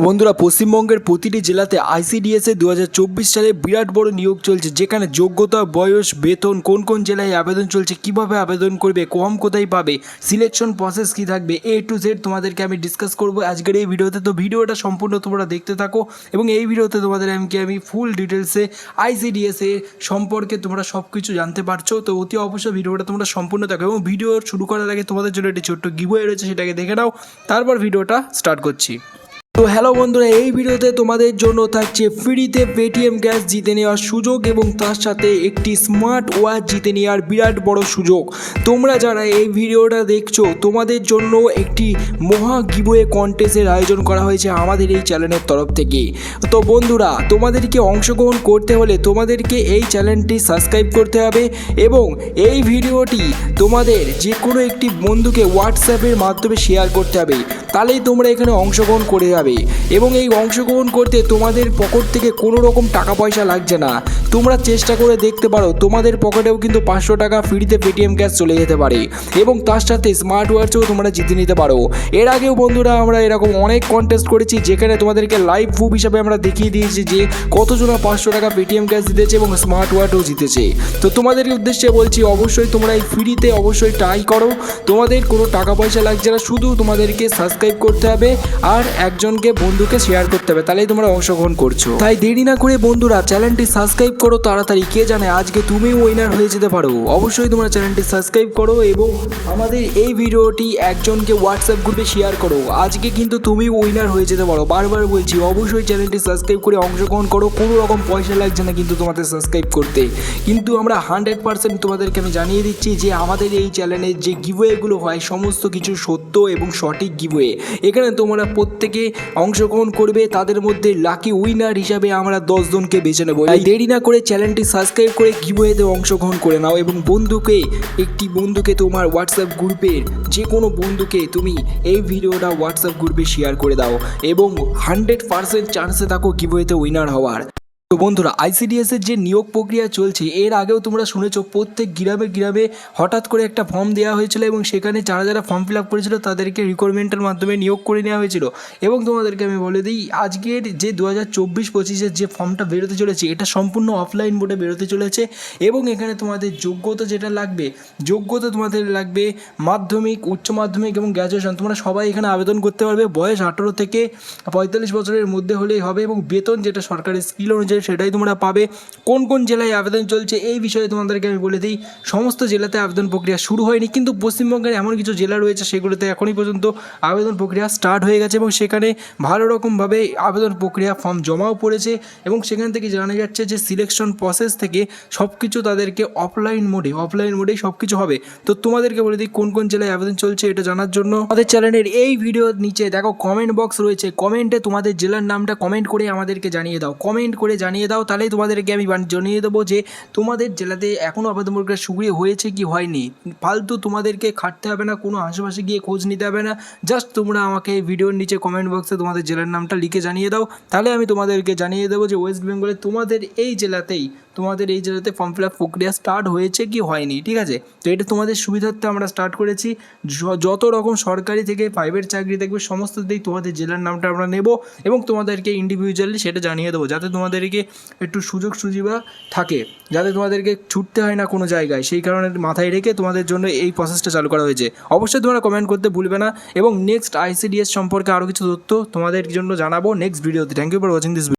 বন্ধুরা, পশ্চিমবঙ্গের প্রতিটি জেলাতে আইসিডিএস এ 2024 সালে বিরাট বড় নিয়োগ চলছে, যেখানে যোগ্যতা, বয়স, বেতন, কোন কোন জেলায় আবেদন চলছে, কিভাবে আবেদন করবে, কম কোথায় পাবে, সিলেকশন প্রসেস কি থাকবে, A to Z তোমাদেরকে আমি ডিসকাস করব আজকের এই ভিডিওতে। তো ভিডিওটা সম্পূর্ণ তোমরা দেখতে থাকো এবং এই ভিডিওতে তোমাদের আমি ফুল ডিটেলসে আইসিডিএস এ সম্পর্কে তোমরা সব কিছু জানতে পারছো। তো অতি অবশ্যই ভিডিওটা তোমরা সম্পূর্ণ দেখো এবং ভিডিও শুরু করার আগে তোমাদের জন্য একটি ছোট্ট গিভওয়ে রয়েছে, সেটাকে দেখে নাও, তারপর ভিডিওটা স্টার্ট করছি। তো হ্যালো বন্ধুরা, এই ভিডিওতে তোমাদের জন্য থাকছে ফ্রিতে পেটিএম ক্যাশ জিতে নেওয়ার সুযোগ এবং তার সাথে একটি স্মার্ট ওয়াচ জিতে নেওয়ার বিরাট বড় সুযোগ। তোমরা যারা এই ভিডিওটা দেখছো, তোমাদের জন্য একটি মহা গিভওয়ে কন্টেস্টের আয়োজন করা হয়েছে আমাদের এই চ্যানেলের তরফ থেকে। তো বন্ধুরা, তোমাদেরকে অংশগ্রহণ করতে হলে তোমাদেরকে এই চ্যানেলটি সাবস্ক্রাইব করতে হবে এবং এই ভিডিওটি তোমাদের যে কোনো একটি বন্ধুকে হোয়াটসঅ্যাপের মাধ্যমে শেয়ার করতে হবে, তাহলেই তোমরা এখানে অংশগ্রহণ করে যাবে। এবং এই অংশগ্রহণ করতে তোমাদের পকেট থেকে কোনো রকম টাকা পয়সা লাগছে না। তোমরা চেষ্টা করে দেখতে পারো, তোমাদের পকেটেও কিন্তু 500 টাকা ফ্রিতে পেটিএম ক্যাশ চলে যেতে পারে এবং তার সাথে স্মার্ট ওয়াচও তোমরা জিতে নিতে পারো। এর আগেও বন্ধুরা আমরা এরকম অনেক কন্টেস্ট করেছি, যেখানে তোমাদেরকে লাইভ প্রুফ হিসাবে আমরা দেখিয়ে দিয়েছি যে কতজনা 500 টাকা পেটিএম ক্যাশ জিতেছে এবং স্মার্ট ওয়াচও জিতেছে। তো তোমাদের উদ্দেশ্যে বলছি, অবশ্যই তোমরা এই ফ্রিতে অবশ্যই ট্রাই করো। তোমাদের কোনো টাকা পয়সা লাগছে না, শুধু তোমাদেরকে সাবস্ক্রাইব করতে হবে আর একজনকে বন্ধুকে শেয়ার করতে হবে, তাহলেই তোমরা অংশগ্রহণ করছো। তাই দেরি না করে বন্ধুরা চ্যানেলটি সাবস্ক্রাইব করো তাড়াতাড়ি, কে জানে আজকে তুমিও উইনার হয়ে যেতে পারো। অবশ্যই তোমরা চ্যানেলটি সাবস্ক্রাইব করো এবং আমাদের এই ভিডিওটি একজনকে হোয়াটসঅ্যাপ গ্রুপে শেয়ার করো, আজকে কিন্তু তুমিও উইনার হয়ে যেতে পারো। বারবার বলছি, অবশ্যই চ্যানেলটি সাবস্ক্রাইব করে অংশগ্রহণ করো। কোনো রকম পয়সা লাগছে না কিন্তু তোমাদের সাবস্ক্রাইব করতে, কিন্তু আমরা 100% তোমাদেরকে আমি জানিয়ে দিচ্ছি যে আমাদের এই চ্যানেলের যে গিভওয়েগুলো হয় সমস্ত কিছু সত্য এবং সঠিক গিভওয়ে। এখানে তোমরা প্রত্যেকে অংশগ্রহণ করবে, তাদের মধ্যে লাকি উইনার হিসাবে আমরা 10 জনকে বেছে নেব। তাই দেরি না করে চ্যানেলটি সাবস্ক্রাইব করে গিভওয়েতে অংশগ্রহণ করে নাও এবং একটি বন্ধুকে তোমার হোয়াটসঅ্যাপ গ্রুপের যে কোনো বন্ধুকে তুমি এই ভিডিওটা হোয়াটসঅ্যাপ গ্রুপে শেয়ার করে দাও এবং 100% চান্সে থাকো গিভওয়েতে উইনার হওয়ার। তো বন্ধুরা, আইসিডিএস এর যে নিয়োগ প্রক্রিয়া চলছে, এর আগেও তোমরা শুনেছো প্রত্যেক গ্রামে হঠাৎ করে একটা ফর্ম দেওয়া হয়েছিল এবং সেখানে যারা ফর্ম ফিল আপ করেছিল তাদেরকে রিক্রুটমেন্টের মাধ্যমে নিয়োগ করে নেওয়া হয়েছিল। এবং তোমাদেরকে আমি বলে দিই, আজকের যে 2024-25-এর যে ফর্মটা বেরোতে চলেছে, এটা সম্পূর্ণ অফলাইন মোডে বেরোতে চলেছে এবং এখানে তোমাদের যোগ্যতা যেটা লাগবে, যোগ্যতা তোমাদের লাগবে মাধ্যমিক, উচ্চ মাধ্যমিক এবং গ্র্যাজুয়েশন। তোমরা সবাই এখানে আবেদন করতে পারবে। বয়স 18 থেকে 45 বছরের মধ্যে হলেই হবে এবং বেতন যেটা সরকারি স্কিল অনুযায়ী সেটাই তোমরা পাবে। কোন কোন জেলায় আবেদন চলছে এই বিষয়ে তোমাদেরকে আমি বলে দিই। সমস্ত জেলাতে আবেদন প্রক্রিয়া শুরু হয়নি, কিন্তু পশ্চিমবঙ্গের এমন কিছু জেলা রয়েছে সেগুলোতে এখনই পর্যন্ত আবেদন প্রক্রিয়া স্টার্ট হয়ে গেছে এবং সেখানে ভালো রকমভাবে আবেদন প্রক্রিয়া ফর্ম জমাও পড়েছে এবং সেখান থেকে জানা যাচ্ছে যে সিলেকশন প্রসেস থেকে সব কিছু তাদেরকে অফলাইন মোডেই সব কিছু হবে। তো তোমাদেরকে বলে দিই কোন কোন জেলায় আবেদন চলছে এটা জানার জন্য আমাদের চ্যানেলের এই ভিডিওর নিচে দেখো কমেন্ট বক্স রয়েছে, কমেন্টে তোমাদের জেলার নামটা কমেন্ট করে আমাদেরকে জানিয়ে দাও, কমেন্ট করে জানিয়ে দাও, তাহলেই তোমাদেরকে আমি জানিয়ে দেবো যে তোমাদের জেলাতে এখনও আবেদন প্রক্রিয়া সক্রিয় হয়েছে কি হয়নি। ফালতু তোমাদেরকে খাটতে হবে না, কোনো আশেপাশে গিয়ে খোঁজ নিতে হবে না, জাস্ট তোমরা আমাকে এই ভিডিওর নিচে কমেন্ট বক্সে তোমাদের জেলার নামটা লিখে জানিয়ে দাও, তাহলে আমি তোমাদেরকে জানিয়ে দেবো যে ওয়েস্ট বেঙ্গলে তোমাদের এই জেলাতে ফর্ম ফিল আপ প্রক্রিয়া স্টার্ট হয়েছে কি হয়নি। ঠিক আছে, তো এটা তোমাদের সুবিধার্থে আমরা স্টার্ট করেছি। যত রকম সরকারি থেকে প্রাইভেট চাকরি দেখবে সমস্ততেই তোমাদের জেলার নামটা আমরা নেব এবং তোমাদেরকে ইন্ডিভিজুয়ালি সেটা জানিয়ে দেবো, যাতে তোমাদেরকে একটু সুযোগ সুবিধা থাকে, যাতে তোমাদেরকে ছুটতে হয় না কোনো জায়গায়। সেই কারণে মাথায় রেখে তোমাদের জন্য এই প্রসেসটা চালু করা হয়েছে। অবশ্যই তোমরা কমেন্ট করতে ভুলবে না এবং নেক্সট আইসিডিএস সম্পর্কে আরও কিছু তথ্য তোমাদের জন্য জানাবো নেক্সট ভিডিওতে। Thank you for watching this video.